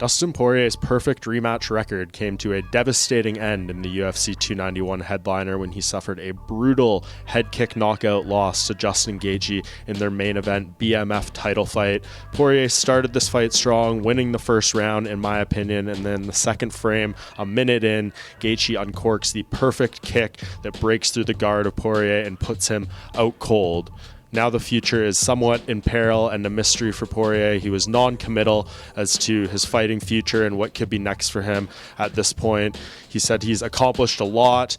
Dustin Poirier's perfect rematch record came to a devastating end in the UFC 291 headliner when he suffered a brutal head kick knockout loss to Justin Gaethje in their main event BMF title fight. Poirier started this fight strong, winning the first round in my opinion, and then the second frame, a minute in, Gaethje uncorks the perfect kick that breaks through the guard of Poirier and puts him out cold. Now the future is somewhat in peril and a mystery for Poirier. He was non-committal as to his fighting future and what could be next for him at this point. He said he's accomplished a lot,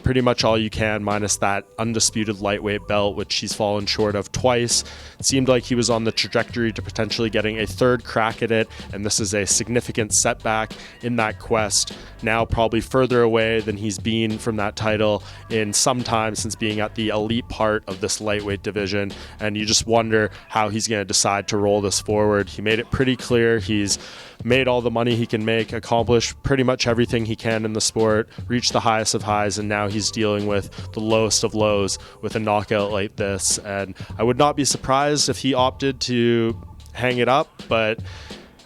pretty much all you can, minus that undisputed lightweight belt, which he's fallen short of twice. It seemed like he was on the trajectory to potentially getting a third crack at it, and this is a significant setback in that quest. Now probably further away than he's been from that title in some time since being at the elite part of this lightweight division, and you just wonder how he's going to decide to roll this forward. He made it pretty clear he's made all the money he can make, accomplished pretty much everything he can in the sport, reached the highest of highs, and now he's dealing with the lowest of lows with a knockout like this. And I would not be surprised if he opted to hang it up, but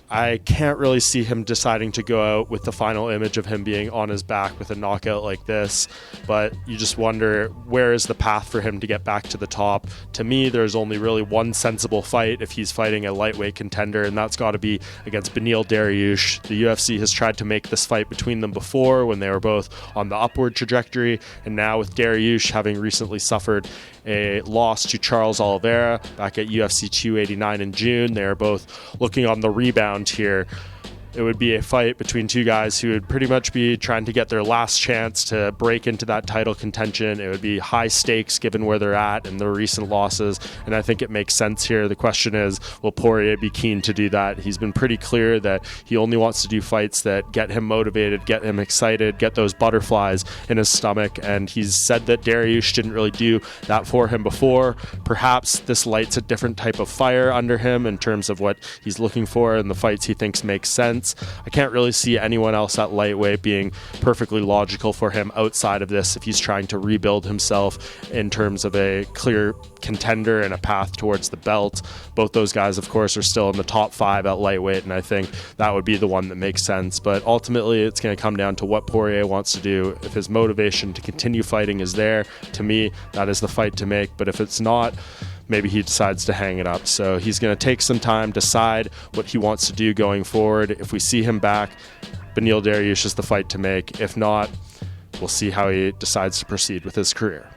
I can't really see him deciding to go out with the final image of him being on his back with a knockout like this. But you just wonder, where is the path for him to get back to the top? To me, there's only really one sensible fight if he's fighting a lightweight contender, and that's got to be against Beneil Dariush. The UFC has tried to make this fight between them before when they were both on the upward trajectory, and now with Dariush having recently suffered a loss to Charles Oliveira back at UFC 289 in June, they are both looking on the rebound here. It would be a fight between two guys who would pretty much be trying to get their last chance to break into that title contention. It would be high stakes given where they're at and their recent losses, and I think it makes sense here. The question is, will Poirier be keen to do that? He's been pretty clear that he only wants to do fights that get him motivated, get him excited, get those butterflies in his stomach, and he's said that Dariush didn't really do that for him before. Perhaps this lights a different type of fire under him in terms of what he's looking for and the fights he thinks make sense. I can't really see anyone else at lightweight being perfectly logical for him outside of this if he's trying to rebuild himself in terms of a clear contender and a path towards the belt. Both those guys, of course, are still in the top 5 at lightweight, and I think that would be the one that makes sense. But ultimately, it's going to come down to what Poirier wants to do. If his motivation to continue fighting is there, to me, that is the fight to make. But if it's not, maybe he decides to hang it up. So he's going to take some time, decide what he wants to do going forward. If we see him back, Beneil Dariush is the fight to make. If not, we'll see how he decides to proceed with his career.